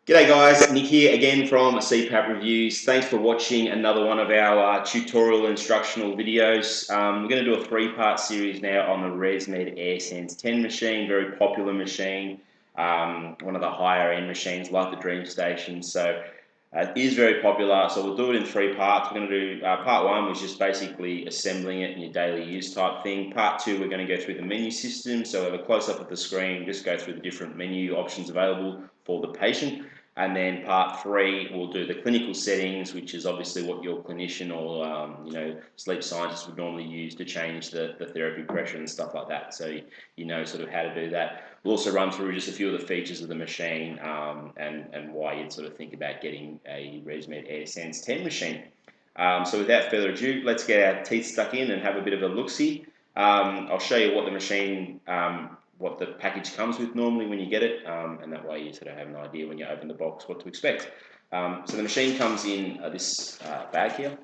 G'day guys, Nick here again from CPAP Reviews. Thanks for watching another one of our tutorial instructional videos. We're going to do a three-part series now on the ResMed AirSense10 machine, very popular machine, one of the higher end machines like the DreamStation. So it is very popular, so we'll do it in three parts. We're going to do part one, which is basically assembling it in your daily use type thing. Part two, we're going to go through the menu system, so we have a close-up of the screen, just go through the different menu options available for the patient. And then part three, we'll do the clinical settings, which is obviously what your clinician or sleep scientist would normally use to change the therapy pressure and stuff like that. So you know sort of how to do that. We'll also run through just a few of the features of the machine and why you'd sort of think about getting a ResMed AirSense10 machine. So without further ado, let's get our teeth stuck in and have a bit of a look-see. I'll show you what the machine what the package comes with normally when you get it, and that way you sort of have an idea when you open the box what to expect. So the machine comes in this bag here.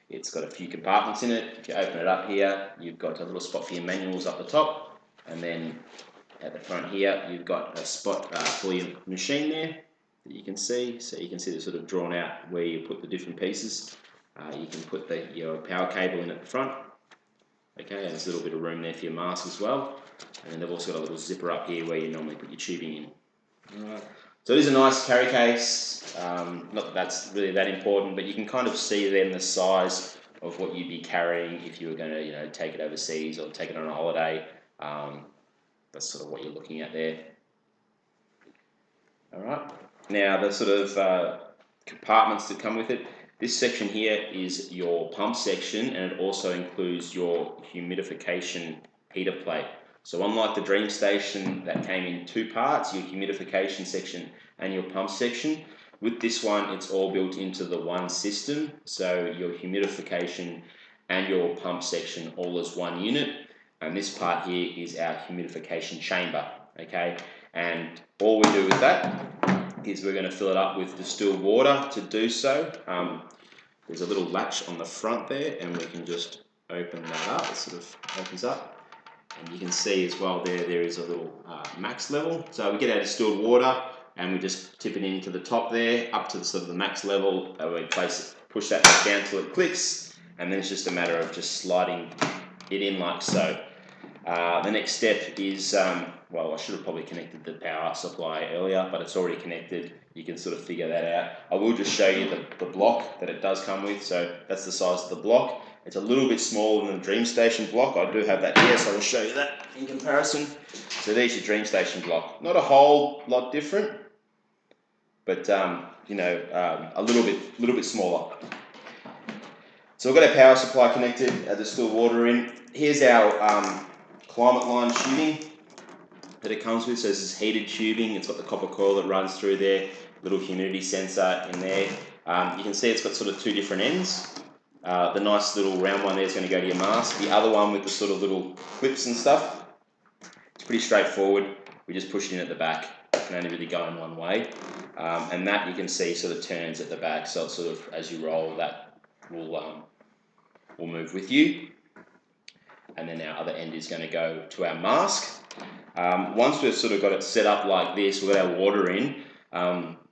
It's got a few compartments in it. If you open it up here, you've got a little spot for your manuals up the top, and then at the front here you've got a spot for your machine there that you can see. So you can see the sort of drawn out where you put the different pieces. You can put your power cable in at the front. Okay, and there's a little bit of room there for your mask as well. And then they've also got a little zipper up here where you normally put your tubing in. Alright. So it is a nice carry case. Not that that's really that important, but you can kind of see then the size of what you'd be carrying if you were going to, take it overseas or take it on a holiday. That's sort of what you're looking at there. Alright. Now the sort of compartments that come with it. This section here is your pump section, and it also includes your humidification heater plate. So unlike the DreamStation that came in two parts, your humidification section and your pump section, with this one it's all built into the one system. So your humidification and your pump section all as one unit, and this part here is our humidification chamber. Okay, and all we do with that is we're going to fill it up with distilled water. To do so, there's a little latch on the front there, and we can just open that up. It sort of opens up, and you can see as well there is a little max level. So we get our distilled water and we just tip it into the top there, up to the sort of the max level. We push that back down till it clicks, and then it's just a matter of just sliding it in like so. The next step is, well, I should have probably connected the power supply earlier, but it's already connected. You can sort of figure that out. I will just show you the block that it does come with. So that's the size of the block. It's a little bit smaller than the DreamStation block. I do have that here, so I'll show you that in comparison. So there's your DreamStation block. Not a whole lot different, but a little bit smaller. So we've got our power supply connected, our distilled water in. Here's our climate line tubing that it comes with. So this is heated tubing. It's got the copper coil that runs through there, little humidity sensor in there. You can see it's got sort of two different ends. The nice little round one there is going to go to your mask. The other one with the sort of little clips and stuff, it's pretty straightforward. We just push it in at the back. It can only really go in one way. And that you can see sort of turns at the back. So it's sort of, as you roll, that will move with you. And then our other end is going to go to our mask. Once we've sort of got it set up like this, we've got our water in,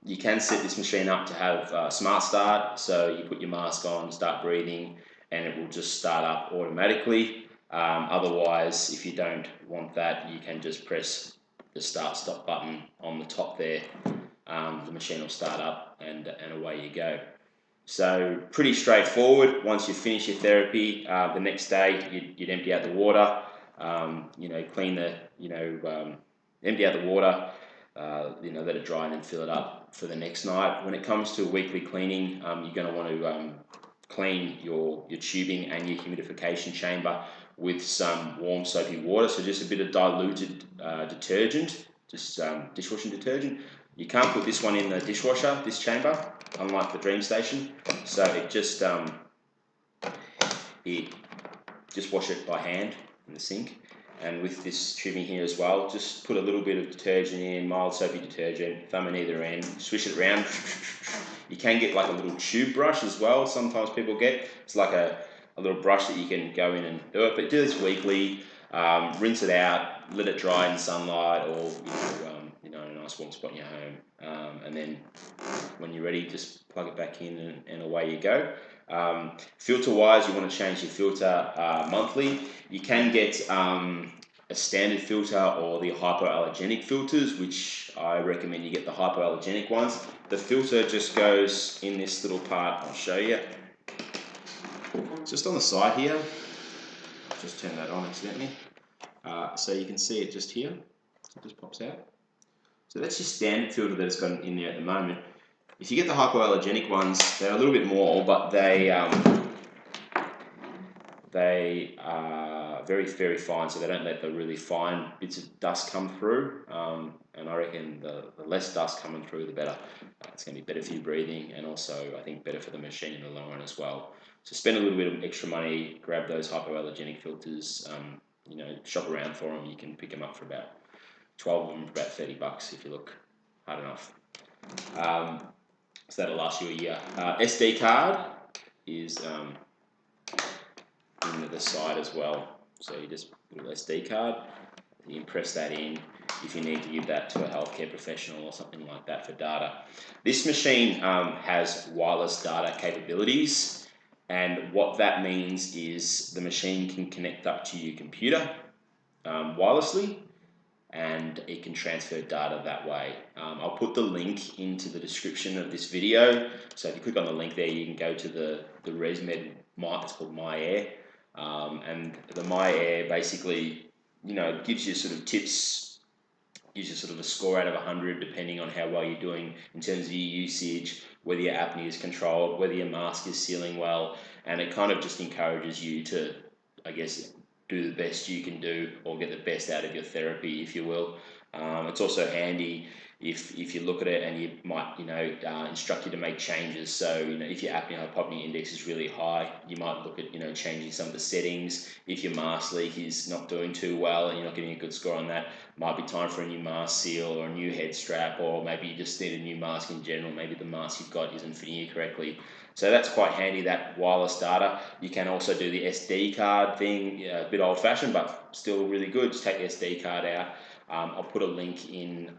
you can set this machine up to have smart start. So you put your mask on, start breathing, and it will just start up automatically. Otherwise, if you don't want that, you can just press the start stop button on the top there. The machine will start up and away you go. So pretty straightforward. Once you finish your therapy, the next day you'd empty out the water, clean the, empty out the water, let it dry and then fill it up for the next night. When it comes to weekly cleaning, you're going to want to clean your tubing and your humidification chamber with some warm soapy water. So just a bit of diluted detergent, just dishwashing detergent. You can't put this one in the dishwasher, this chamber, unlike the DreamStation. So it just wash it by hand in the sink. And with this tubing here as well, just put a little bit of detergent in, mild soapy detergent, thumb in either end, swish it around. You can get like a little tube brush as well. Sometimes people get, it's like a little brush that you can go in and do it. But do this weekly, rinse it out, let it dry in sunlight or in a nice nice warm spot in your home. And then when you're ready, just plug it back in and away you go. Filter wise, you want to change your filter monthly. You can get a standard filter or the hypoallergenic filters, which I recommend you get the hypoallergenic ones. The filter just goes in this little part. I'll show you. Just on the side here. I'll just turn that on accidentally. So you can see it just here. It just pops out. So that's your standard filter that it's got in there at the moment. If you get the hypoallergenic ones, they're a little bit more, but they are very, very fine, so they don't let the really fine bits of dust come through. And I reckon the less dust coming through, the better. It's going to be better for your breathing, and also I think better for the machine in the long run as well. So spend a little bit of extra money, grab those hypoallergenic filters. You know, shop around for them. You can pick them up for about 12 of them for about $30 if you look hard enough. So that'll last you a year. SD card is in the side as well. So you just put an SD card, you can press that in if you need to give that to a healthcare professional or something like that for data. This machine has wireless data capabilities, and what that means is the machine can connect up to your computer wirelessly, and it can transfer data that way. I'll put the link into the description of this video. So if you click on the link there, you can go to the ResMed, it's called My Air. And the My Air basically, you know, gives you sort of tips, gives you sort of a score out of 100 depending on how well you're doing in terms of your usage, whether your apnea is controlled, whether your mask is sealing well, and it kind of just encourages you to, I guess, do the best you can do or get the best out of your therapy, if you will. It's also handy if you look at it and you might, you know, instruct you to make changes. So, you know, if your apnea-hypopnea index is really high, you might look at, you know, changing some of the settings. If your mask leak is not doing too well and you're not getting a good score on that, might be time for a new mask seal or a new head strap, or maybe you just need a new mask in general. Maybe the mask you've got isn't fitting you correctly. So that's quite handy, that wireless data. You can also do the SD card thing, a bit old-fashioned, but still really good. Just take the SD card out. I'll put a link in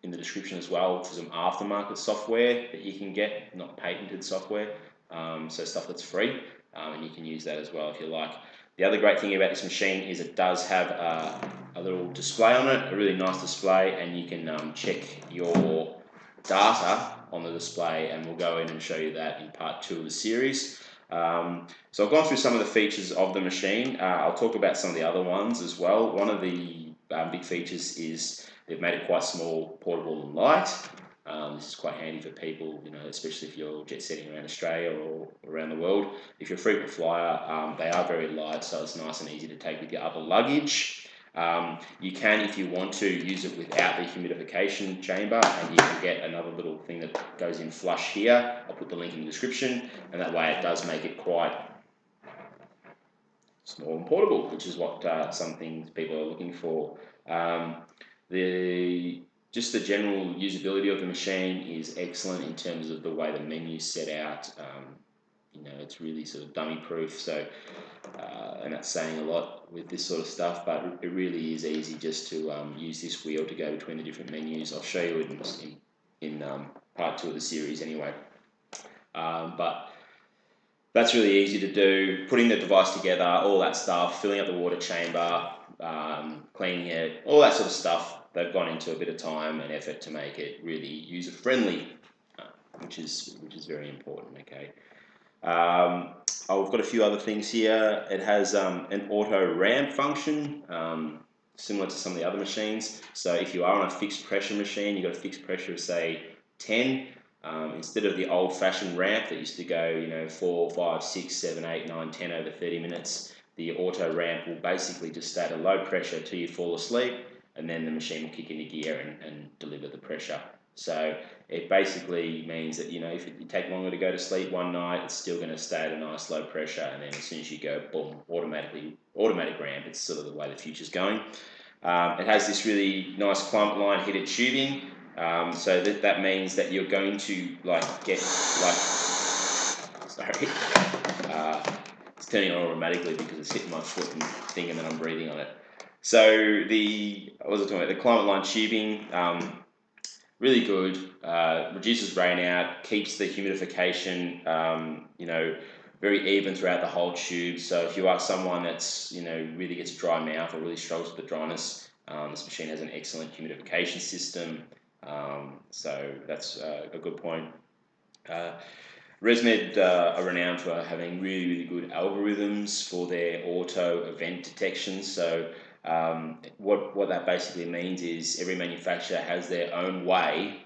the description as well for some aftermarket software that you can get, not patented software, so stuff that's free, and you can use that as well if you like. The other great thing about this machine is it does have a little display on it, a really nice display, and you can check your data on the display, and we'll go in and show you that in part 2 of the series. So I've gone through some of the features of the machine. I'll talk about some of the other ones as well. One of the big features is they've made it quite small, portable and light. This is quite handy for people, you know, especially if you're jet setting around Australia or around the world. If you're a frequent flyer, they are very light, so it's nice and easy to take with your other luggage. You can, if you want to, use it without the humidification chamber, and you can get another little thing that goes in flush here. I'll put the link in the description, and that way it does make it quite small and portable, which is what some things people are looking for. Just the general usability of the machine is excellent in terms of the way the menu's set out. You know, it's really sort of dummy proof, so and that's saying a lot with this sort of stuff, but it really is easy just to use this wheel to go between the different menus. I'll show you it in part 2 of the series anyway. But that's really easy to do, putting the device together, all that stuff, filling up the water chamber, cleaning it, all that sort of stuff. They've gone into a bit of time and effort to make it really user-friendly, which is very important, okay? I've got a few other things here. It has an auto ramp function, similar to some of the other machines. So if you are on a fixed pressure machine, you've got a fixed pressure of say 10, instead of the old-fashioned ramp that used to go, you know, 4, 5, 6, 7, 8, 9, 10 over 30 minutes, the auto ramp will basically just stay at a low pressure till you fall asleep, and then the machine will kick into gear and deliver the pressure. So it basically means that, you know, if you take longer to go to sleep one night, it's still going to stay at a nice low pressure, and then as soon as you go, boom, automatic ramp. It's sort of the way the future's going. It has this really nice climate line heated tubing, so that means that you're going to it's turning on automatically because it's hitting my foot and thinking that I'm breathing on it. So the climate line tubing really good. Reduces rain out, keeps the humidification, very even throughout the whole tube. So if you are someone that's, really gets a dry mouth or really struggles with the dryness, this machine has an excellent humidification system. So that's a good point. ResMed are renowned for having really, really good algorithms for their auto event detection. So what that basically means is every manufacturer has their own way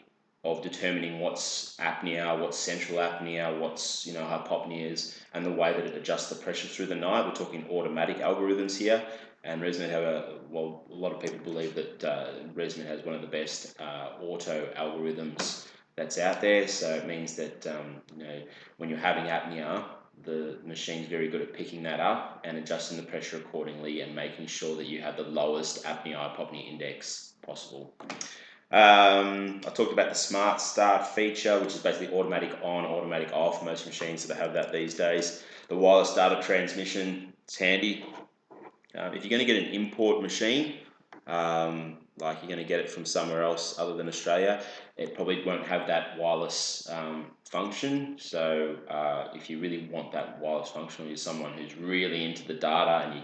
of determining what's apnea, what's central apnea, what's hypopneas, and the way that it adjusts the pressure through the night. We're talking automatic algorithms here, and ResMed have a lot of people believe that ResMed has one of the best auto algorithms that's out there. So it means that when you're having apnea, the machine's very good at picking that up and adjusting the pressure accordingly and making sure that you have the lowest apnea-hypopnea index possible. I talked about the Smart Start feature, which is basically automatic on, automatic off. Most machines that have that these days. The wireless data transmission, it's handy. If you're going to get an import machine, like you're going to get it from somewhere else other than Australia, it probably won't have that wireless function. So if you really want that wireless function, or you're someone who's really into the data and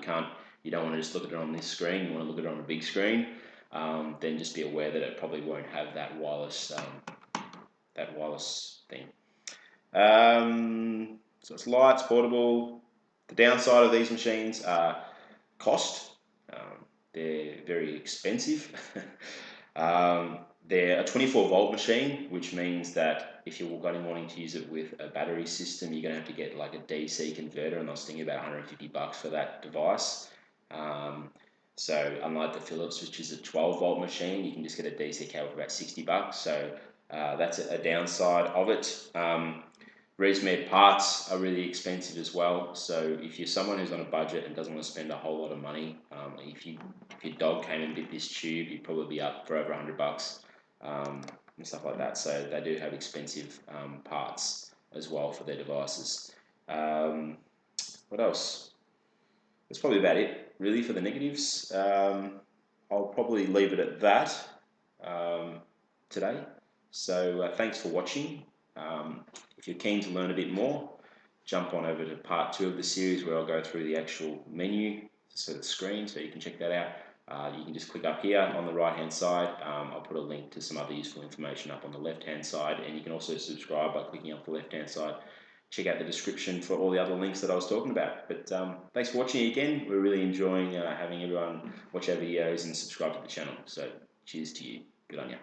you don't want to just look at it on this screen, you want to look at it on a big screen, then just be aware that it probably won't have that wireless thing. So it's light, it's portable. The downside of these machines are cost. They're very expensive. They're a 24-volt machine, which means that if you're wanting to use it with a battery system, you're going to have to get like a DC converter, and they'll sting you about $150 for that device. So unlike the Philips, which is a 12-volt machine, you can just get a DC cable for about $60. So that's a downside of it. ResMed parts are really expensive as well. So if you're someone who's on a budget and doesn't want to spend a whole lot of money, if your dog came and bit this tube, you'd probably be up for over $100 and stuff like that. So they do have expensive parts as well for their devices. What else? That's probably about it, really, for the negatives. I'll probably leave it at that today. So thanks for watching. If you're keen to learn a bit more, jump on over to part 2 of the series where I'll go through the actual menu, so the screen, so you can check that out. You can just click up here on the right hand side. I'll put a link to some other useful information up on the left hand side, and you can also subscribe by clicking up the left hand side. Check out the description for all the other links that I was talking about. But thanks for watching again. We're really enjoying having everyone watch our videos and subscribe to the channel. So cheers to you. Good on you.